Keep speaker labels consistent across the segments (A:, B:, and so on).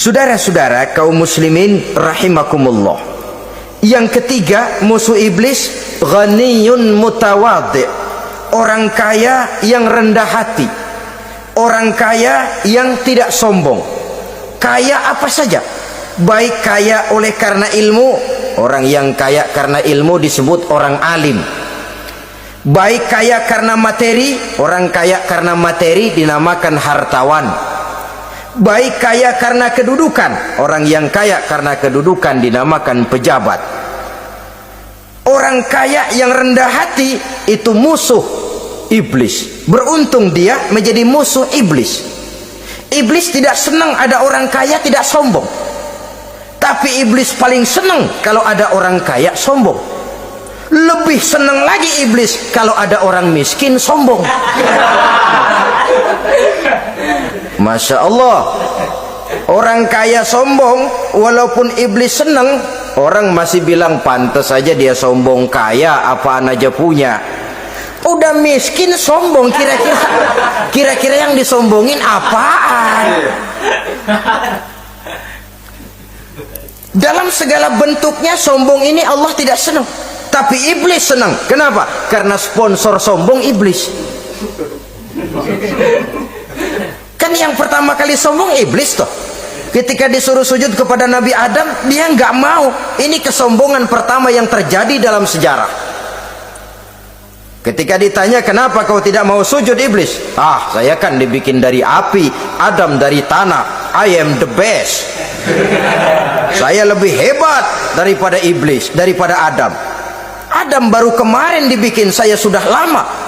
A: Saudara-saudara kaum muslimin rahimakumullah, yang ketiga musuh iblis ghaniyun mutawadhi, orang kaya yang rendah hati, orang kaya yang tidak sombong. Kaya apa saja, baik kaya oleh karena ilmu, orang yang kaya karena ilmu disebut orang alim. Baik kaya karena materi, orang kaya karena materi dinamakan hartawan. Baik kaya karena kedudukan, orang yang kaya karena kedudukan dinamakan pejabat. Orang kaya yang rendah hati itu musuh iblis. Beruntung dia menjadi musuh iblis. Iblis tidak senang ada orang kaya tidak sombong, tapi iblis paling senang kalau ada orang kaya sombong. Lebih senang lagi iblis kalau ada orang miskin sombong. Masya Allah, orang kaya sombong, walaupun iblis senang, orang masih bilang pantas saja dia sombong, kaya apaan aja punya. Udah miskin sombong, kira-kira yang disombongin apaan? Dalam segala bentuknya sombong ini Allah tidak senang, tapi iblis senang. Kenapa? Karena sponsor sombong iblis. Kan yang pertama kali sombong iblis toh. Ketika disuruh sujud kepada Nabi Adam, dia nggak mau. Ini kesombongan pertama yang terjadi dalam sejarah. Ketika ditanya kenapa kau tidak mau sujud iblis, saya kan dibikin dari api, Adam dari tanah, I am the best. Saya lebih hebat daripada iblis, daripada Adam. Adam baru kemarin dibikin, saya sudah lama.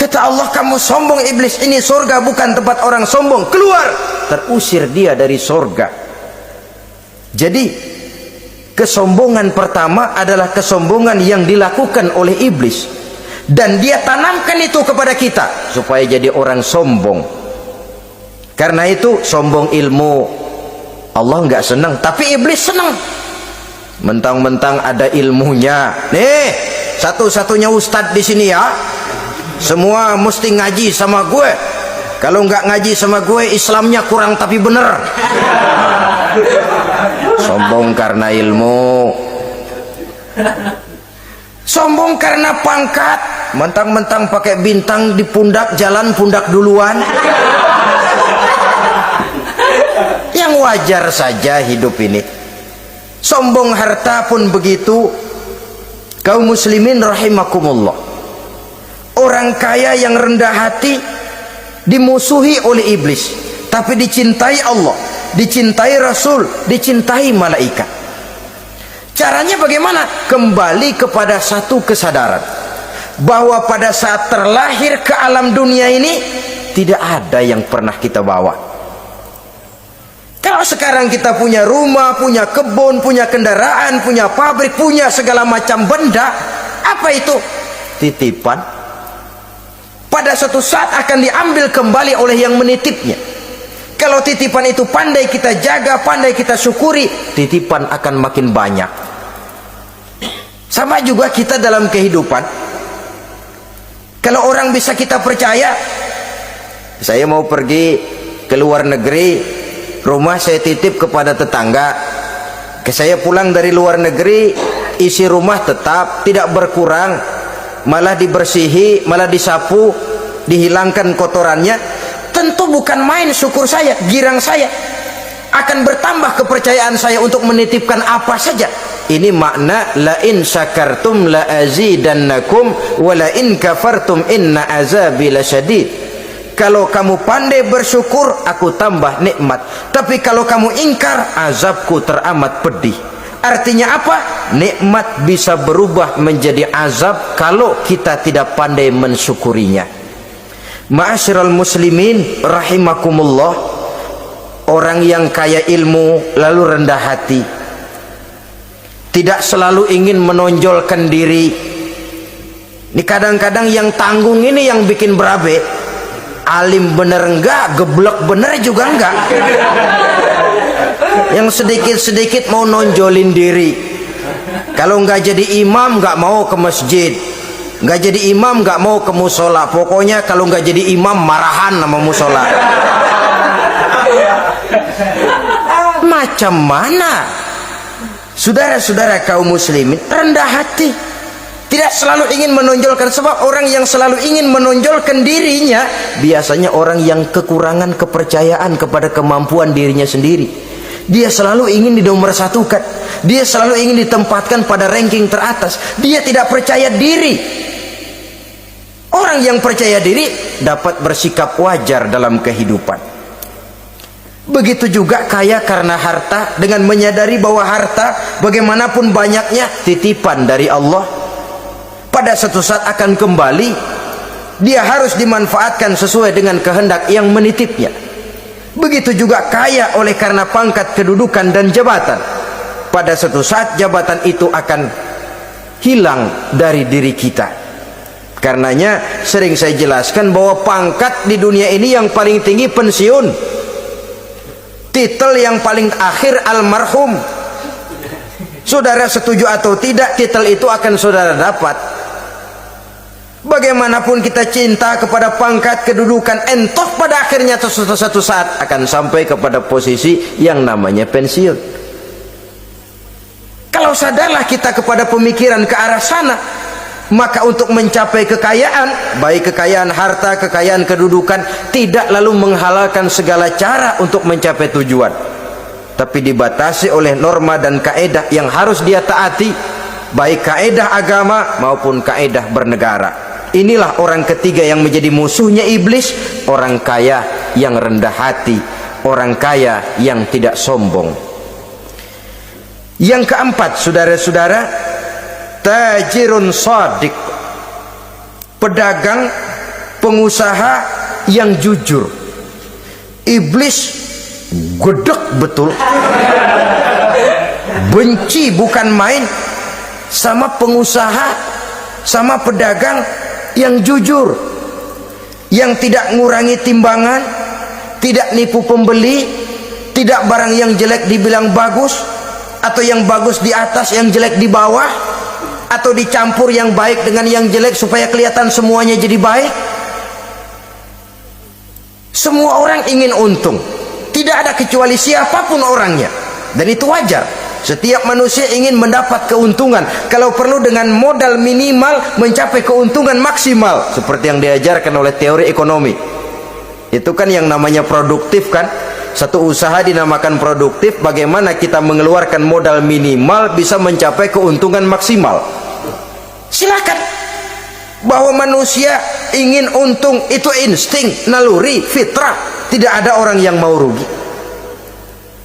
A: Kata Allah, kamu sombong iblis, ini surga bukan tempat orang sombong, keluar. Terusir dia dari surga. Jadi kesombongan pertama adalah kesombongan yang dilakukan oleh iblis, dan dia tanamkan itu kepada kita supaya jadi orang sombong. Karena itu sombong ilmu Allah nggak senang, tapi iblis senang. Mentang-mentang ada ilmunya, nih satu-satunya ustadz di sini ya, semua mesti ngaji sama gue. Kalau nggak ngaji sama gue, Islamnya kurang tapi bener. Sombong karena ilmu, sombong karena pangkat. Mentang-mentang pakai bintang di pundak, jalan pundak duluan. Yang wajar saja hidup ini. Sombong harta pun begitu. Kaum muslimin rahimakumullah, orang kaya yang rendah hati dimusuhi oleh iblis, tapi dicintai Allah, dicintai Rasul, dicintai malaikat. Caranya bagaimana? Kembali kepada satu kesadaran bahwa pada saat terlahir ke alam dunia ini tidak ada yang pernah kita bawa. Kalau sekarang kita punya rumah, punya kebun, punya kendaraan, punya pabrik, punya segala macam benda, apa itu? Titipan. Pada suatu saat akan diambil kembali oleh yang menitipnya. Kalau titipan itu pandai kita jaga, pandai kita syukuri, titipan akan makin banyak. Sama juga kita dalam kehidupan. Kalau orang bisa kita percaya, saya mau pergi ke luar negeri, rumah saya titip kepada tetangga. Saya pulang dari luar negeri, isi rumah tetap tidak berkurang, malah dibersihi, malah disapu, dihilangkan kotorannya. Tentu bukan main syukur saya, girang saya. Akan bertambah kepercayaan saya untuk menitipkan apa saja. Ini makna la in syakartum la azidannakum wa la in kafartum inna azabi lasyadid. Kalau kamu pandai bersyukur, aku tambah nikmat. Tapi kalau kamu ingkar, azabku teramat pedih. Artinya apa? Nikmat bisa berubah menjadi azab kalau kita tidak pandai mensyukurinya. Ma'asyiral muslimin rahimakumullah, orang yang kaya ilmu lalu rendah hati, tidak selalu ingin menonjolkan diri. Ini kadang-kadang yang tanggung ini yang bikin berabe. Alim bener enggak, geblek bener juga enggak. Yang sedikit-sedikit mau nonjolin diri. Kalau enggak jadi imam enggak mau ke masjid, enggak jadi imam enggak mau ke musola. Pokoknya kalau enggak jadi imam marahan sama musola. macam mana saudara-saudara kaum muslimin rendah hati, tidak selalu ingin menonjolkan. Sebab orang yang selalu ingin menonjolkan dirinya biasanya orang yang kekurangan kepercayaan kepada kemampuan dirinya sendiri. Dia selalu ingin dinomorsatukan, dia selalu ingin ditempatkan pada ranking teratas. Dia tidak percaya diri. Orang yang percaya diri dapat bersikap wajar dalam kehidupan. Begitu juga kaya karena harta, dengan menyadari bahwa harta bagaimanapun banyaknya titipan dari Allah, pada suatu saat akan kembali. Dia harus dimanfaatkan sesuai dengan kehendak yang menitipnya. Begitu juga kaya oleh karena pangkat, kedudukan dan jabatan, pada suatu saat jabatan itu akan hilang dari diri kita. Karenanya sering saya jelaskan bahwa pangkat di dunia ini yang paling tinggi pensiun, titel yang paling akhir almarhum. Saudara setuju atau tidak, titel itu akan saudara dapat. Bagaimanapun kita cinta kepada pangkat, kedudukan, entah pada akhirnya suatu saat akan sampai kepada posisi yang namanya pensiun. Kalau sadarlah kita kepada pemikiran ke arah sana, maka untuk mencapai kekayaan, baik kekayaan harta, kekayaan kedudukan, tidak lalu menghalalkan segala cara untuk mencapai tujuan, tapi dibatasi oleh norma dan kaedah yang harus dia taati, baik kaedah agama maupun kaedah bernegara. Inilah orang ketiga yang menjadi musuhnya iblis, orang kaya yang rendah hati, orang kaya yang tidak sombong. Yang keempat, saudara-saudara, tajirun shadiq, pedagang, pengusaha yang jujur. Iblis gedek betul, benci bukan main sama pengusaha, sama pedagang yang jujur, yang tidak ngurangi timbangan, tidak nipu pembeli, tidak barang yang jelek dibilang bagus, atau yang bagus di atas yang jelek di bawah, atau dicampur yang baik dengan yang jelek supaya kelihatan semuanya jadi baik. Semua orang ingin untung, tidak ada kecuali siapapun orangnya, dan itu wajar. Setiap manusia ingin mendapat keuntungan, kalau perlu dengan modal minimal mencapai keuntungan maksimal, seperti yang diajarkan oleh teori ekonomi. Itu kan yang namanya produktif kan. Satu usaha dinamakan produktif, bagaimana kita mengeluarkan modal minimal bisa mencapai keuntungan maksimal. Silakan. Bahwa manusia ingin untung itu insting, naluri, fitrah, tidak ada orang yang mau rugi.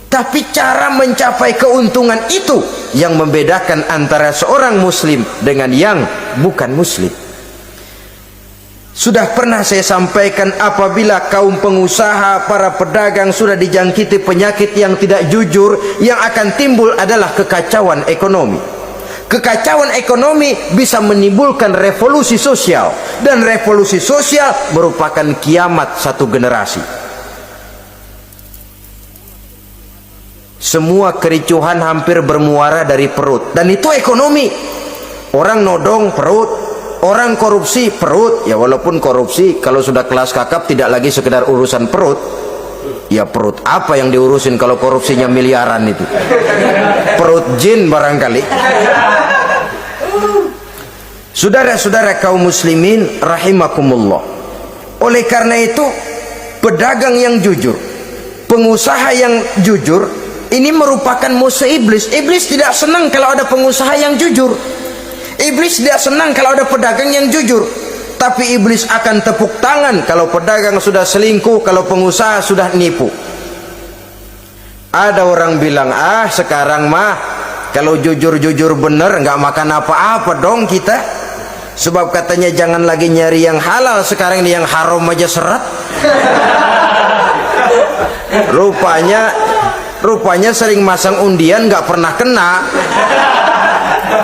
A: Tapi cara mencapai keuntungan itu yang membedakan antara seorang muslim dengan yang bukan muslim. Sudah pernah saya sampaikan, apabila kaum pengusaha, para pedagang sudah dijangkiti penyakit yang tidak jujur, yang akan timbul adalah kekacauan ekonomi. Kekacauan ekonomi bisa menimbulkan revolusi sosial, dan revolusi sosial merupakan kiamat satu generasi. Semua kericuhan hampir bermuara dari perut, dan itu ekonomi. Orang nodong perut, orang korupsi perut. Ya walaupun korupsi kalau sudah kelas kakap tidak lagi sekedar urusan perut. Ya perut apa yang diurusin kalau korupsinya miliaran itu? Perut jin barangkali. Saudara-saudara kaum muslimin rahimakumullah. Oleh karena itu, pedagang yang jujur, pengusaha yang jujur, ini merupakan musuh iblis. Iblis tidak senang kalau ada pengusaha yang jujur. Iblis tidak senang kalau ada pedagang yang jujur. Tapi iblis akan tepuk tangan kalau pedagang sudah selingkuh, kalau pengusaha sudah nipu. Ada orang bilang, sekarang mah kalau jujur-jujur bener nggak makan apa-apa dong kita. Sebab katanya jangan lagi nyari yang halal, sekarang ini yang haram aja seret. Rupanya sering masang undian nggak pernah kena.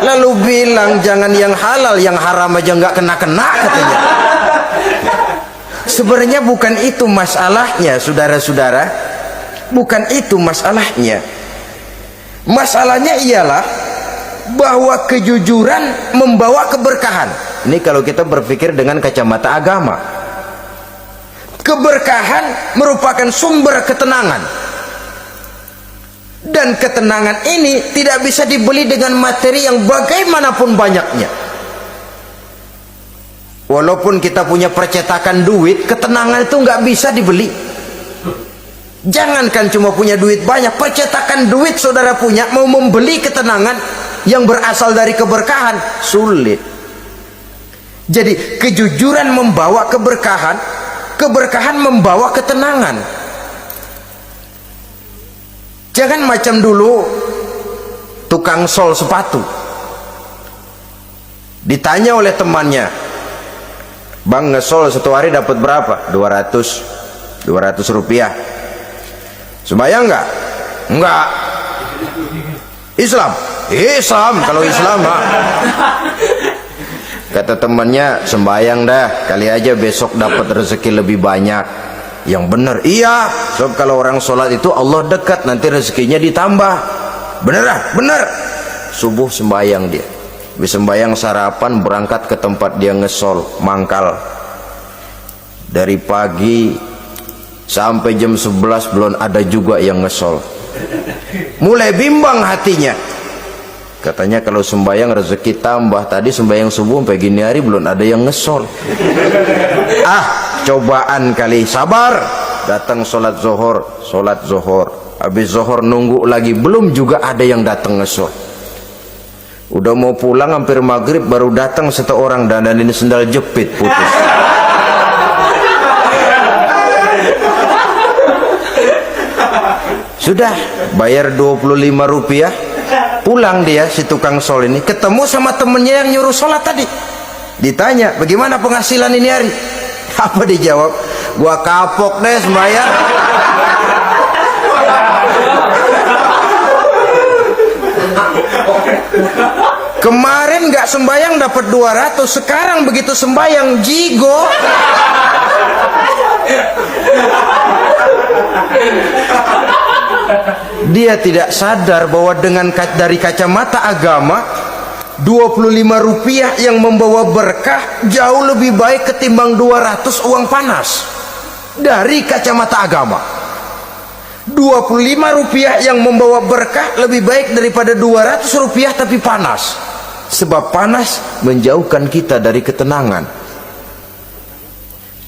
A: Lalu bilang jangan yang halal, yang haram aja nggak kena-kena katanya. Sebenarnya bukan itu masalahnya, saudara-saudara. Bukan itu masalahnya. Masalahnya ialah bahwa kejujuran membawa keberkahan. Ini kalau kita berpikir dengan kacamata agama. Keberkahan merupakan sumber ketenangan. Dan ketenangan ini tidak bisa dibeli dengan materi yang bagaimanapun banyaknya. Walaupun kita punya percetakan duit, ketenangan itu nggak bisa dibeli. Jangankan cuma punya duit banyak, percetakan duit saudara punya, mau membeli ketenangan yang berasal dari keberkahan, sulit. Jadi kejujuran membawa keberkahan, keberkahan membawa ketenangan. Jangan macam dulu tukang sol sepatu, ditanya oleh temannya, bang ngesol satu hari dapat berapa? 200 rupiah. Sembayang enggak? Enggak. Islam? Islam, kalau Islam kata temannya, sembayang dah, kali aja besok dapat rezeki lebih banyak. Yang benar, iya, sebab kalau orang sholat itu Allah dekat, nanti rezekinya ditambah. Bener, bener. Subuh sembayang dia, habis sembayang sarapan berangkat ke tempat dia ngesol, mangkal. Dari pagi sampai jam 11 belum ada juga yang ngesol. Mulai bimbang hatinya. Katanya kalau sembayang rezeki tambah, tadi sembayang subuh sampai gini hari belum ada yang ngesol. Cobaan kali, sabar. Datang sholat zohor, habis zohor nunggu lagi, belum juga ada yang datang ngesol. Udah mau pulang hampir maghrib, baru datang satu orang dandanin sendal jepit putus. Sudah bayar 25 rupiah, pulang dia si tukang sol ini, ketemu sama temennya yang nyuruh sholat tadi. Ditanya, bagaimana penghasilan ini hari? Apa dijawab? Gua kapok deh sembahyang. Kemarin nggak sembahyang dapat 200, sekarang begitu sembahyang jigo. Dia tidak sadar bahwa dengan dari kacamata agama, 25 rupiah yang membawa berkah jauh lebih baik ketimbang 200 uang panas. Dari kacamata agama, 25 rupiah yang membawa berkah lebih baik daripada 200 rupiah tapi panas. Sebab panas menjauhkan kita dari ketenangan.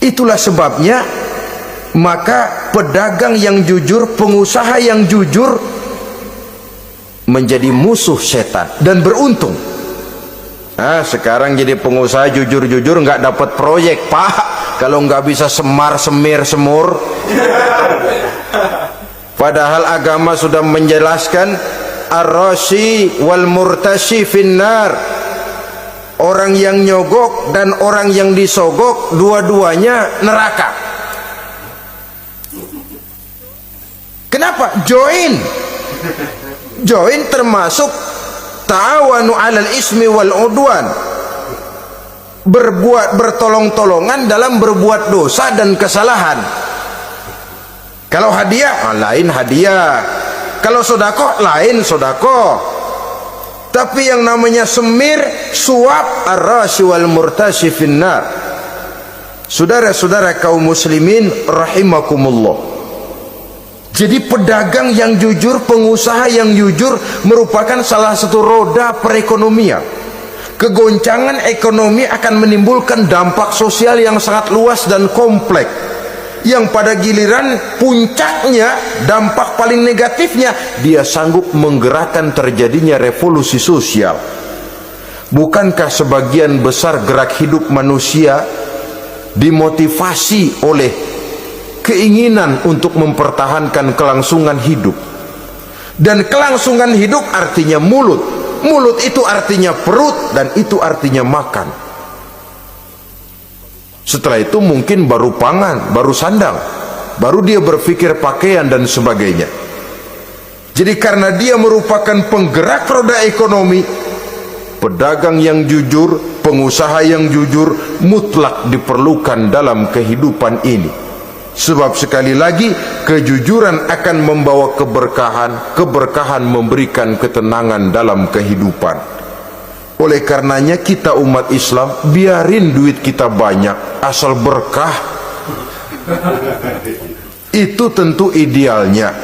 A: Itulah sebabnya maka pedagang yang jujur, pengusaha yang jujur menjadi musuh setan dan beruntung. Sekarang jadi pengusaha jujur-jujur nggak dapat proyek, Pak, kalau nggak bisa semar semir semur. Padahal agama sudah menjelaskan ar-rashi wal murtashi finnar. Orang yang nyogok dan orang yang disogok dua-duanya neraka. Kenapa? Join termasuk ta'awanu 'alal ismi wal udwan. Bertolong-tolongan dalam berbuat dosa dan kesalahan. Kalau hadiah, lain hadiah. Kalau sedekah, lain sedekah. Tapi yang namanya semir, suap, ar-rashi wal murtashi finnar. Saudara-saudara kaum muslimin rahimakumullah. Jadi pedagang yang jujur, pengusaha yang jujur merupakan salah satu roda perekonomian. Kegoncangan ekonomi akan menimbulkan dampak sosial yang sangat luas dan kompleks, yang pada giliran puncaknya, dampak paling negatifnya, dia sanggup menggerakkan terjadinya revolusi sosial. Bukankah sebagian besar gerak hidup manusia dimotivasi oleh keinginan untuk mempertahankan kelangsungan hidup? Dan kelangsungan hidup artinya mulut. Mulut itu artinya perut, dan itu artinya makan. Setelah itu mungkin baru pangan, baru sandang, baru dia berpikir pakaian dan sebagainya. Jadi karena dia merupakan penggerak roda ekonomi, pedagang yang jujur, pengusaha yang jujur mutlak diperlukan dalam kehidupan ini. Sebab sekali lagi, kejujuran akan membawa keberkahan, keberkahan memberikan ketenangan dalam kehidupan. Oleh karenanya kita umat Islam, biarin duit kita banyak, asal berkah. Itu tentu idealnya.